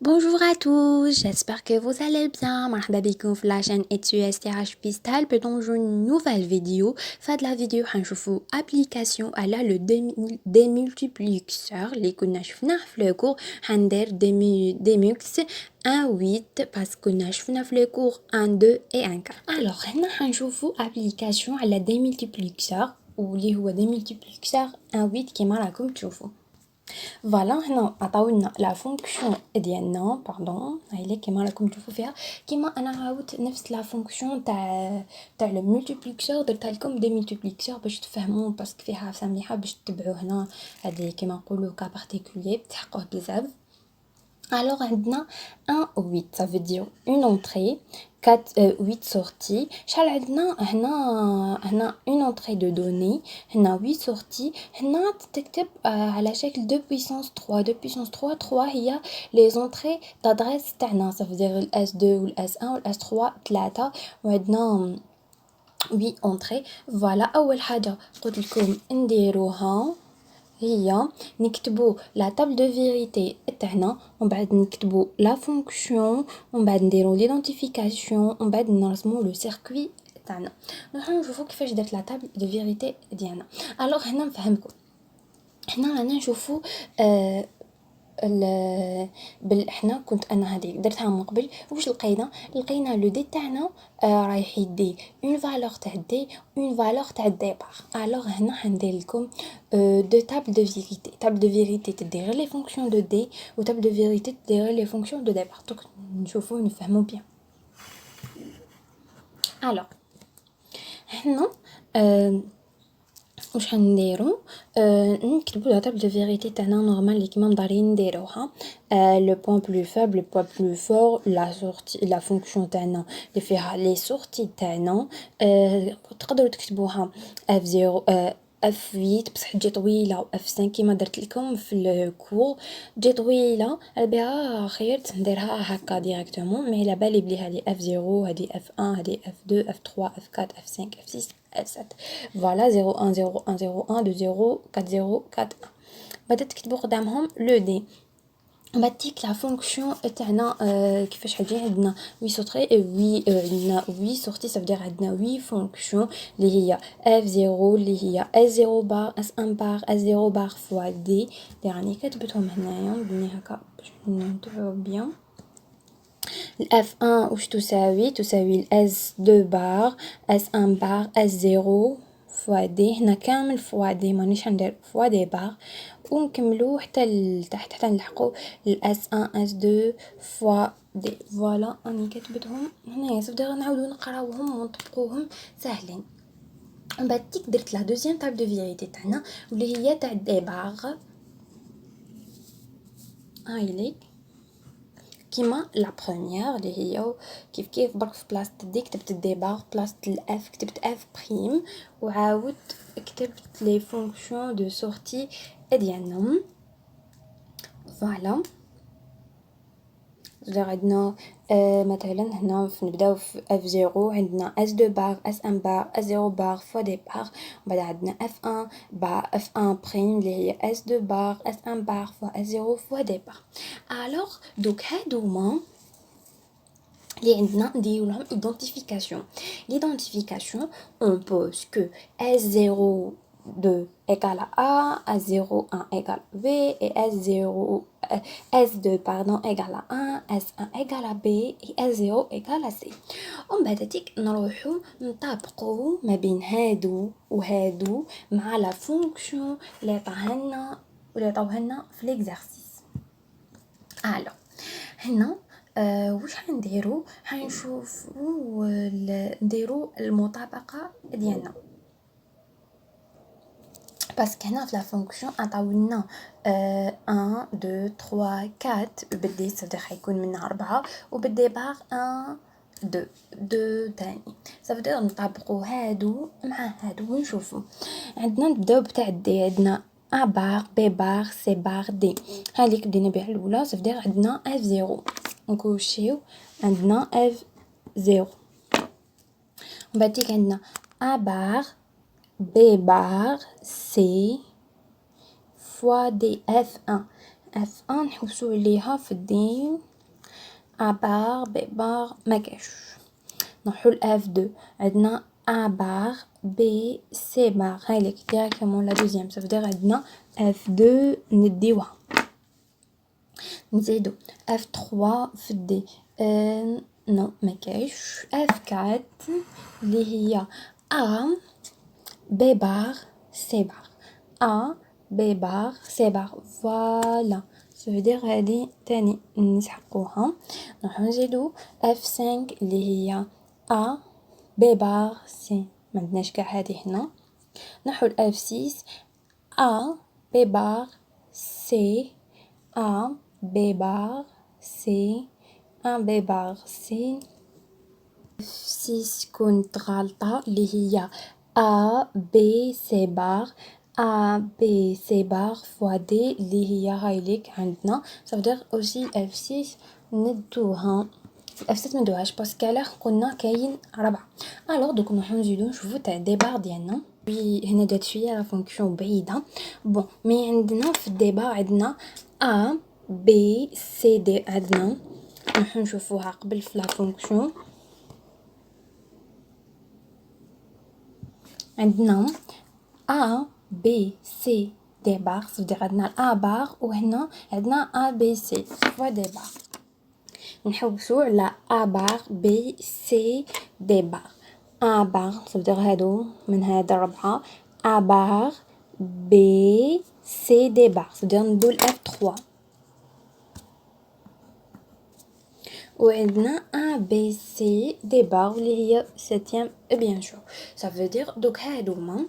Bonjour à tous, j'espère que vous allez bien. مرحبا بكم في la chaîne ETUSTH Pistal dans une nouvelle vidéo. Fait la vidéo هنشوفوا application على le démultiplexeur اللي كنا شفناه في le cours. هندير démulx 1 8 parce que كنا شفنا في le cours 1 2 et 1 4. Alors هنا هنشوفوا application على démultiplexeur واللي هو démultiplexeur 1 8 كما راكم تشوفوا. فوالا هنا عطاولنا لا فونكسيون ديالنا باردون هايلي كيما راكم تشوفوا فيها كيما انا عاودت نفس لا فونكسيون تاع لو مولتيبليكسور درتها لكم دي مولتيبليكسور باش تفهموا باسكو فيها سميحه باش تتبعوا هنا هذه كيما نقولوا كا بارتيكولير تحقوه بزاف. Alors, on a 1 8, ça veut dire une entrée, 4, 8 sorties. On a une entrée de données, on a 8 sorties. On a à la chèque 2 puissance 3. 2 puissance 3, 3, il y a les entrées d'adresse. Ça veut dire le S2 ou le S1 ou le S3, 3. On a 8 entrées. Voilà, أول حاجة قلت لكم نديروها هي نكتبو لا table de vérité تاعنا ومن بعد نكتبو لا فونكسيون ومن بعد نديرو ليدونتيفيكاسيون ومن بعد نرسمو لو سيركوي تاعنا. نروحو نشوفو كيفاش درت لا table de vérité ديالنا. الوغ هنا نفهمكم، هنا رانا نشوفو حنا كنت انا هذيك درتها من قبل. واش لقينا لو دي تاعنا رايح يدي اون فالور تاع دي اون فالور تاع ديبار. الوغ هنا حندير لكم دو تابل دو فيريتي. تابل دو فيريتي تدي غير لي فونكسيون دو دي و تابل دو فيريتي تدي غير لي فونكسيون دو ديبار. دونك نشوفو نفهمو بيان. الوغ هنا واش حنديرو نكتبو لا table de vérité تاعنا نورمال اللي كيما مدارين نديروها. لو بوين بلو فابل لو بوين بلو فور لا سورتي لا فونكسيون تاعنا اللي فيها لي سورتي تاعنا. تقدروا تكتبوها F0 F8 بصح تجي طويله و F5 كيما درت لكم في الكور تجي طويله بها خيرت نديرها هكا ديريكتومون. مي على بالي بلي هذه F0 هذه F1 هذه F2 F3 F4 F5 F6 F7. فوالا 0 1 0 1 0 1 2 0 4 0 4 1. بعد تكتبوا قدامهم لو دي بعد تيك لا فونكسيون تاعنا كيفاش حاجي عندنا 8 سورتي عندنا 8 سورتي صافي عندنا 8 فونكسيون اللي هي F0 اللي هي S0 بار S1 بار S0 بار فوا دي راني كتبتهم هنايا بني هكا باش نتبعوا بيان. F1 واش تساوي S2 بار S1 بار S0 فوا دي. هنا كامل فوا دي مانيش ندير فوا دي بار ونكملو حتى لتحت حتى نلحقو S1 S2 فوا دي. فوالا راني كتبتهم هنايا صافي نعاودو نقراوهم ونطبقوهم ساهلين. من بعد تيك درت لا دوزيام تاب دو فيريتي تاعنا واللي هي تاع دي باغ هايليك كيما لا بروميير اللي هي كيف برك في بلاصه دي كتبت دي باغ بلاصه الاف كتبت اف بريم وعاود كتبت لي فونكسيون دو سورتي ديالهم. فوالا عندنا مثلا هنا نبداو في F0 عندنا S2 بار S1 بار S0 بار فوا دي بار. وبعد عندنا F1 بار F1 بريم اللي هي S2 بار S1 بار فوا S0 فوا دي بار. الوغ دوك هادوما اللي عندنا نديرو لهم identification. L'identification on pose que S02 égale à A, S01 égale à B et S2 pardon égale à 1, S1 égale à B et S0 égale à C. ومن بعد تيك نروحو نطابقو ما بين هادو وهادو مع لا فونكسيون اللي عطاوها في ليكزارسيس. الو هنا واش حنديرو حنشوفو نديرو المطابقه ديالنا باسكو هنا في لا فونكسيون عطاولنا 1 2 3 4 بدي صافي حيكون منها 4 وبدي باغ 1 2 تاني صافي نطابقو هادو مع هادو ونشوفو. عندنا نبداو بتاع دي عندنا A bar B bar C bar D هذيك بدينا بها الاولى صافي عندنا F0 نكوشيو عندنا F0 ومن بعد تيك عندنا A bar B bar C fois D F1 نحوسو عليها في الدين A bar B bar ما كاش. نروحو ل F2 عندنا A bar B C bar هاي لك directement la deuxième ça veut dire عندنا F2 نديوها نزيدو F3 في D نو ما كاش F4 اللي هي A B bar C bar A B bar C bar voilà ça veut dire هادي تاني نسحقوها نروحو نزيدو F5 اللي هي A B bar C ما عندناش كاع هادي هنا نروحو ل F6 A B bar C A B bar C A B bar C F6 كنت غالطة اللي هي A B C bar A B C bar fois D اللي هي هاي ليك عندنا ça veut dire aussi F6 ندوها F6 ما ندوهاش باسكو علاه قلنا كاين 4 الوغ دوك نروحو نزيدو نشوفو تاع دي بار ديالنا هنا جات شويه لا فونكسيون بعيده بون مي عندنا في الديبار عندنا A B C D عندنا نروحو نشوفوها قبل في لا فونكسيون عندنا A B C D بار صافي عندنا A بار وهنا عندنا A B C فوا دي بار نحوسو على A بار B C D بار A بار صافي هادو من هاد 4 A بار B C D بار صافي ندو F3 وعندنا A B C D بار اللي هي 7 بيان سور صافي دوك هادوما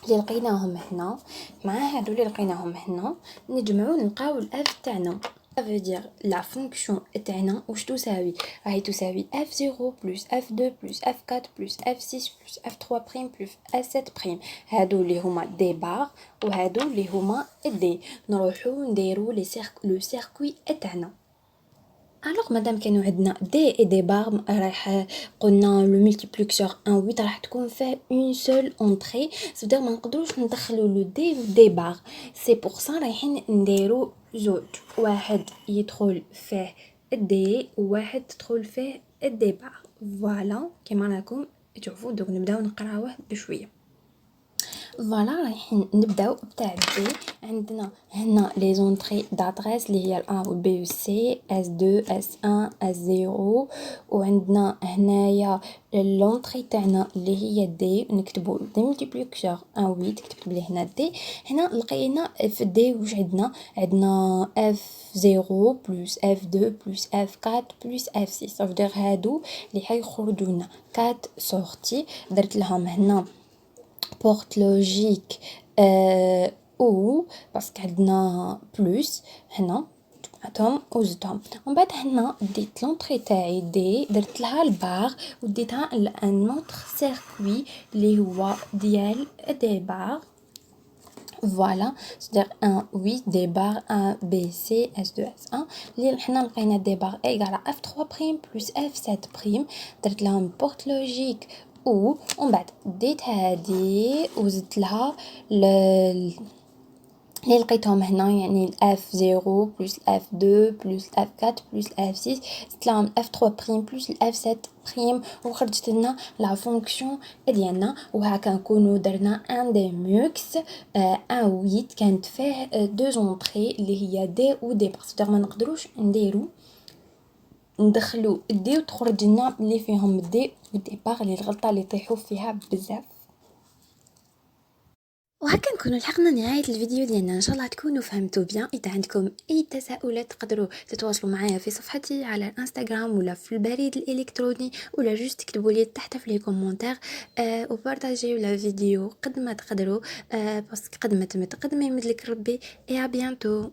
اللي لقيناهم هنا مع هادو اللي لقيناهم هنا نجمعو نلقاو الاف تاعنا ça veut dire la fonction تاعنا واش تساوي راهي تساوي f0 plus f2 plus f4 plus f6 plus f3 prime plus f7 prime هادو اللي هما دي بار وهادو اللي هما دي نروحو نديرو لو سيركوي تاعنا الوغ مادام كانوا عندنا دي اي دي بار راح قلنا لو ملتيبليكسور 1 8 راح تكون فيه اون سول اونطري صدق ما نقدروش ندخلوا لو دي ودي بار سي بور سا رايحين نديرو زوج واحد يدخل فيه دي وواحد تدخل فيه دي بار فوالا كما راكم تشوفوا دوك نبداو نقراوه بشويه فوالا رايحين نبداو بتاع دي عندنا هنا لي زونطري دادريس اللي هي ال A و B و C S2 S1 S0 وعندنا هنايا لونطري تاعنا اللي هي دي نكتبوا دي ملتيبليكسور 1 8 كتبت بلي هنا دي هنا لقينا في دي واش عندنا F0 plus F2 plus F4 plus F6 صافي دير هادو اللي حيخرجوا لنا 4 سورتي درت لهم هنا porte logique ou parce عندنا بلس هنا جمعتهم وزدتهم ومن بعد هنا ديت لونطري تاعي دي درت لها البار وديتها لان اوتر سيركوي اللي هو ديال دي بار فوالا c'est-à-dire 1 8 des barres A B C S2 S1 اللي حنا لقينا دي بار ايغال F3 بريم بلس F7 بريم درت لهم بورت لوجيك ومن بعد ديت هادي وزدت لها اللي لقيتهم هنا يعني الاف 0 بلس الاف 2 بلس الاف 4 بلس الاف 6 زدت لهم الاف 3 بريم بلس الاف 7 بريم وخرجت لنا لا فونكسيون ديالنا وهكا نكونوا درنا ان دي ميكس ان 8 كانت فيه دو زونطري اللي هي دي و دي باسكو ما نقدروش ندخلو دي وتخرج لنا اللي فيهم دي ودي بار اللي الغلطه اللي يطيحوا فيها بزاف وهكا نكونوا لحقنا نهايه الفيديو ديالنا ان شاء الله تكونوا فهمتوا بيان اذا عندكم اي تساؤلات تقدروا تتواصلوا معايا في صفحتي على الانستغرام ولا في البريد الالكتروني ولا جوست تكتبوا لي تحت في لي كومونتير وبارطاجيو لا فيديو قد ما تقدروا باسكو قد ما تقدم يمدلك ربي اي ا بيانتو